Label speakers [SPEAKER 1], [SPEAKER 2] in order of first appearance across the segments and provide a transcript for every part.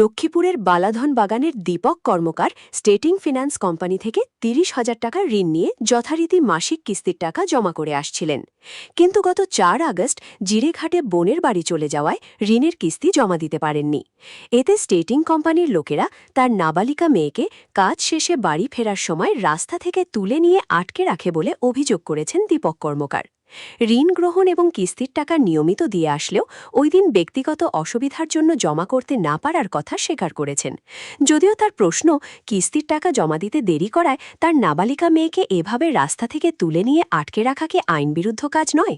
[SPEAKER 1] লক্ষ্মীপুরের বালাধন বাগানের দীপক কর্মকার stating finance company থেকে ৩০,০০০ টাকা ঋণ নিয়ে যথারীতি মাসিক কিস্তির টাকা জমা করে আসছিলেন। কিন্তু গত ৪ আগস্ট জিরেঘাটে বোনের বাড়ি চলে যাওয়ায় ঋণের কিস্তি জমা দিতে পারেননি। এতে স্টেটিং কোম্পানির লোকেরা তার নাবালিকা মেয়েকে কাজ শেষে বাড়ি ফেরার সময় রাস্তা থেকে তুলে নিয়ে আটকে রাখে বলে অভিযোগ করেছেন দীপক কর্মকার। ঋণ গ্রহণ এবং কিস্তির টাকা নিয়মিত দিয়ে আসলেও ওই দিন ব্যক্তিগত অসুবিধার জন্য জমা করতে না পারার কথা স্বীকার করেছেন। যদিও তার প্রশ্ন, কিস্তির টাকা জমা দিতে দেরি করায় তার নাবালিকা মেয়েকে এভাবে রাস্তা থেকে তুলে নিয়ে আটকে রাখা কি আইনবিরুদ্ধ কাজ নয়?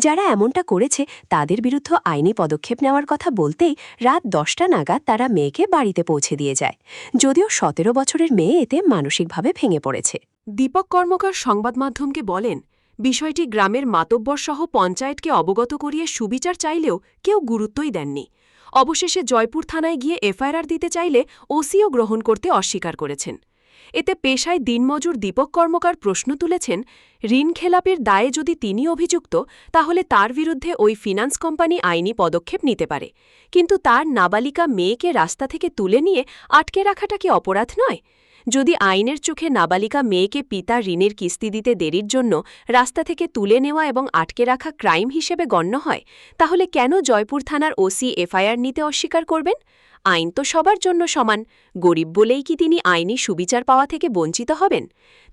[SPEAKER 1] যারা এমনটা করেছে তাদের বিরুদ্ধে আইনি পদক্ষেপ নেওয়ার কথা বলতেই রাত 10টা নাগাদ তারা মেয়েকে বাড়িতে পৌঁছে দিয়ে যায়। যদিও 17 বছরের মেয়ে এতে মানসিকভাবে ভেঙে পড়েছে।
[SPEAKER 2] দীপক কর্মকার সংবাদ মাধ্যমকে বলেন, বিষয়টি গ্রামের মাতব্বরসহ পঞ্চায়েতকে অবগত করিয়ে সুবিচার চাইলেও কেউ গুরুত্বই দেননি। অবশেষে জয়পুর থানায় গিয়ে এফআইআর দিতে চাইলে ওসিও গ্রহণ করতে অস্বীকার করেছেন। এতে পেশায় দিনমজুর দীপক কর্মকার প্রশ্ন তুলেছেন, ঋণ খেলাপের দায়ে যদি তিনি অভিযুক্ত, তাহলে তার বিরুদ্ধে ওই ফিন্যান্স কোম্পানি আইনি পদক্ষেপ নিতে পারে, কিন্তু তার নাবালিকা মেয়েকে রাস্তা থেকে তুলে নিয়ে আটকে রাখাটা কি অপরাধ নয়? যদি আইনের চোখে নাবালিকা মেয়েকে পিতা ঋণের কিস্তি দিতে দেরির জন্য রাস্তা থেকে তুলে নেওয়া এবং আটকে রাখা ক্রাইম হিসেবে গণ্য হয়, তাহলে কেন জয়পুর থানার ওসি এফআইআর নিতে অস্বীকার করবেন? আইন তো সবার জন্য সমান। গরিব বলেই কি তিনি আইনি সুবিচার পাওয়া থেকে বঞ্চিত হবেন?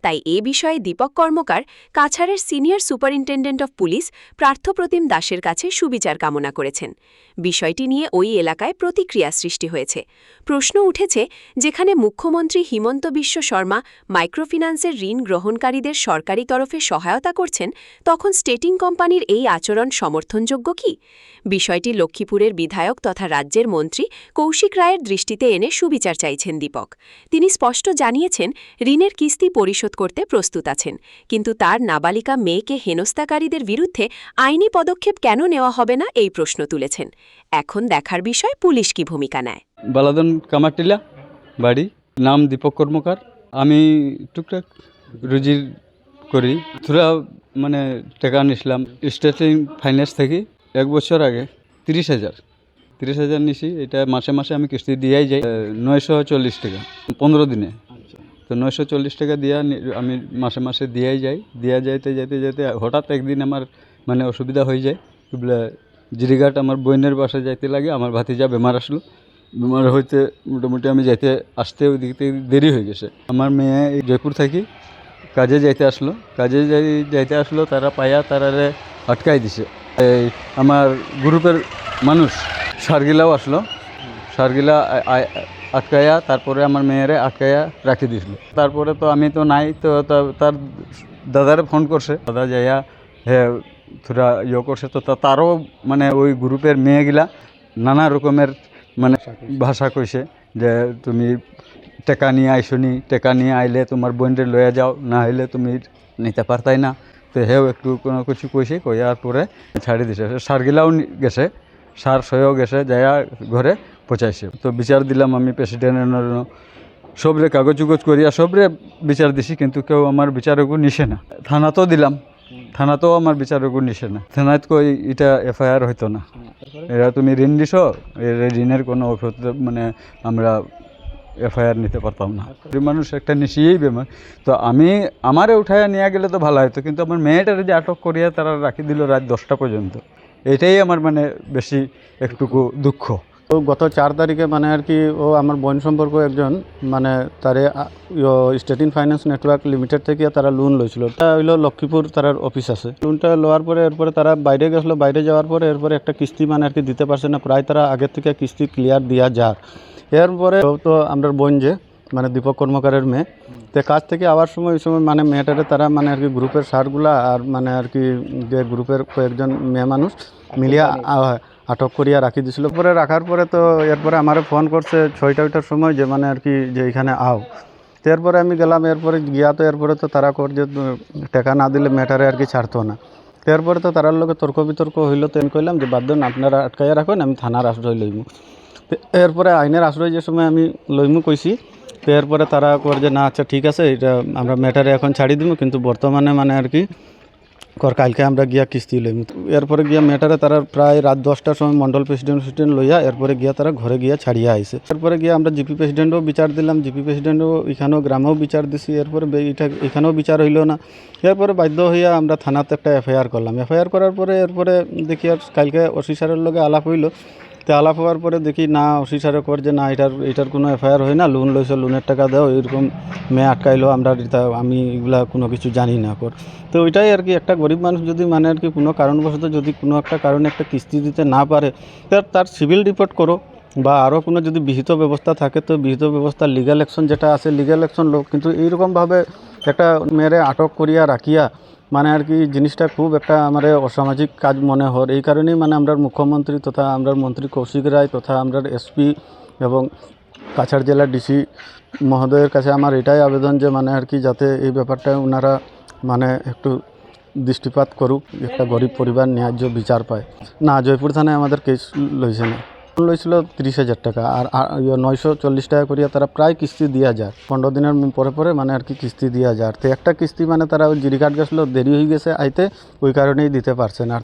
[SPEAKER 2] তাই এ বিষয়ে দীপক কর্মকার কাছাড়ের senior superintendent of police Parthapratim দাসের কাছে সুবিচার কামনা করেছেন। বিষয়টি নিয়ে ওই এলাকায় প্রতিক্রিয়া সৃষ্টি হয়েছে। প্রশ্ন উঠেছে, যেখানে মুখ্যমন্ত্রী হিমন্ত বিশ্ব শর্মা মাইক্রোফিন্যান্সের ঋণ গ্রহণকারীদের সরকারি তরফে সহায়তা করছেন, তখন স্টেটিং কোম্পানির এই আচরণ সমর্থনযোগ্য কি? বিষয়টি লক্ষ্মীপুরের বিধায়ক তথা রাজ্যের মন্ত্রী কৌশিক রায়ের দৃষ্টিতে এনে সুবিচার চাইছেন দীপক। তিনি স্পষ্ট জানিয়েছেন, ঋণের কিস্তি পরিশোধ করতে প্রস্তুত আছেন, কিন্তু তার নাবালিকা মেয়েকে হেনস্থাকারীদের বিরুদ্ধে আইনি পদক্ষেপ কেন নেওয়া হবে না এই প্রশ্ন তুলেছেন। এখন দেখার বিষয় পুলিশ কি ভূমিকা নেয়।
[SPEAKER 3] বালাদন কামারটিলা বাড়ি, নাম দীপক কর্মকার। আমি টুকটাক রুজি করি, থোড়া টাকা নিছিলাম স্টেটিং ফাইন্যান্স থেকে 1 বছর আগে 30,000 নিছি। এটা মাসে মাসে আমি কিস্তি দিয়েই যাই, 940 টাকা 15 দিনে। তো 940 টাকা দিয়া আমি মাসে মাসে দিয়েই যাই। যাইতে হঠাৎ একদিন আমার অসুবিধা হয়ে যায়। বলে জিরিঘাট আমার বোনের বাসায় যাইতে লাগে, আমার ভাতিজা বেমার আসলো। বেমার হইতে মোটামুটি আমি আসতে ওই দিক থেকে দেরি হয়ে গেছে। আমার মেয়ে এই জয়পুর থাকি কাজে যাইতে আসলো, তারা পায়া তারারে আটকাই দিছে। এই আমার গ্রুপের মানুষ সারগিলাও আসলো, সারগিলা আটকায়া তারপরে আমার মেয়েরে আটকায়া রাখি দিছিল। তারপরে তো আমি তো নাই, তো তার দাদারে ফোন করছে, দাদা যাইয়া থোড়া করছে। তো তারও ওই গ্রুপের মেয়েগুলা নানা রকমের ভাষা কইছে যে তুমি টাকা নিয়ে আইসনি, টাকা নিয়ে আইলে তোমার বোনরে লয়ে যাও, না হইলে তুমি নিতে পারতাই না। তো হেও একটু কোনো কিছু কইছে, কইয়ার পরে ছাড়ি দিছে। সারগিলাও গেছে, সার সয়েও গেছে, যাইয়া ঘরে পৌঁছাইছে। তো বিচার দিলাম আমি প্রেসিডেন্টের, সবরে কাগজ উগজ করিয়া সবরে বিচার দিছি, কিন্তু কেউ আমার বিচারকও নিছে না। থানাতেও দিলাম, থানাতেও আমার বিচারকও নিছে না। থানাত কই এটা এফআইআর হইতো না, এরা তুমি ঋণ দিছ, ঋণের কোনো আমরা এফআইআর নিতে পারতাম না। মানুষ একটা নিশিয়েই বেমার। তো আমারে উঠাইয়া নিয়ে গেলে তো ভালো হতো, কিন্তু আমার মেয়েটারে যে আটক করিয়া তারা রাখি দিল রাত 10টা পর্যন্ত, এটাই আমার বেশি একটুকু দুঃখ।
[SPEAKER 4] তো গত 4 তারিখে আর কি ও আমার বোন সম্পর্ক একজন তারে স্টেটিং ফাইন্যান্স নেটওয়ার্ক লিমিটেড থেকে তারা লোন লইছিল। এটা হইলো লক্ষ্মীপুর তার অফিস আছে। লোনটা লওয়ার পরে এরপরে তারা বাইরে গেছিলো, বাইরে যাওয়ার পরে এরপরে একটা কিস্তি আর কি দিতে পারছে না। প্রায় তারা আগের থেকে কিস্তি ক্লিয়ার দিয়া যার। এরপরে তো আমরা বোন যে দীপক কর্মকারের মেয়ে, তো কাজ থেকে আওয়ার সময় ওই সময় মেয়েটারে তারা আর কি গ্রুপের সারগুলা আর আর কি যে গ্রুপের কয়েকজন মেয়ে মানুষ মিলিয়া আটক করিয়া রাখি দিছিল। পরে রাখার পরে তো এরপরে আমারে ফোন করছে 6টার সময় যে আর কি যে এখানে আও। তো এরপরে আমি গেলাম, এরপরে গিয়া তো এরপরে তো তারা কর যে টাকা না দিলে মেয়েটারে আর কি ছাড়তো না। তো এরপরে তো তারার লোকে তর্ক বিতর্ক হইলো। তো আমি কইলাম যে বাদ দেন, আপনারা আটকাইয়া রাখুন, আমি থানার আশ্রয় লইমু। তো এরপরে আইনের আশ্রয় যে সময় আমি লইমু কইছি, তো এরপরে তারা কর যে না আচ্ছা ঠিক আছে, এটা আমরা মেয়েটারে এখন ছাড়ি দিব, কিন্তু বর্তমানে আর কি কালকে আমরা গিয়া কিস্তি লইম। এরপরে গিয়া ম্যাটারে তারা প্রায় রাত 10টার সময় মন্ডল প্রেসিডেন্ট লইয়া এরপরে গিয়া তারা ঘরে গিয়া ছাড়িয়া আইছে। এরপরে গিয়া আমরা জিপি প্রেসিডেন্টও বিচার দিলাম, জিপি প্রেসিডেন্টও এখানেও গ্রামেও বিচার দিছি। এরপরে এখানেও বিচার হইল না। এরপরে বাধ্য হইয়া আমরা থানাতে একটা এফআইআর করলাম। এফআইআর করার পরে এরপরে দেখি আর কালকে ওসি স্যারের লগে আলাপ হইল। তো আলাপ হওয়ার পরে দেখি না ওসি স্যারে কর যে না এটার কোনো এফআইআর হয় না, লোন লইছে, লোনের টাকা দাও, এরকম মেয়ে আটকাইলো, আমি এগুলা কোনো কিছু জানি না কর। তো ওইটাই আর কি, একটা গরিব মানুষ যদি মানে আর কি কোনো কারণবশত যদি কোনো একটা কারণে একটা কিস্তি দিতে না পারে, তার সিভিল রিপোর্ট করো বা আরও কোনো যদি বিহিত ব্যবস্থা থাকে তো বিহিত ব্যবস্থা লিগ্যাল অ্যাকশন যেটা আছে লিগ্যাল অ্যাকশন লোক। কিন্তু এইরকমভাবে একটা মেয়েরে আটক করিয়া রাখিয়া মানে আর কি জিনিসটা খুব একটা আমার অসামাজিক কাজ মনে হয়। এই কারণেই মানে আমরা মুখ্যমন্ত্রী তথা আমরা মন্ত্রী কৌশিক রায় তথা আমরা এসপি এবং কাছাড় জেলার ডিসি মহোদয়ের কাছে আমার এটাই আবেদন যে মানে আর কি যাতে এই ব্যাপারটা ওনারা মানে একটু দৃষ্টিপাত করুক, একটা গরিব পরিবার ন্যায্য বিচার পায়। না, জয়পুর থানায় আমাদের কেস লইছে না। লইছিল 30,000 টাকা আর 940 টাকা করিয়া তারা প্রায় কিস্তি দিয়া যায়। 15 দিনের পরে মানে আর কি কিস্তি দিয়া যায়। তো একটা কিস্তি মানে তারা ওই জিরি কাট গেছিলো, দেরি হয়ে গেছে আইতে, ওই কারণেই দিতে পারছে না।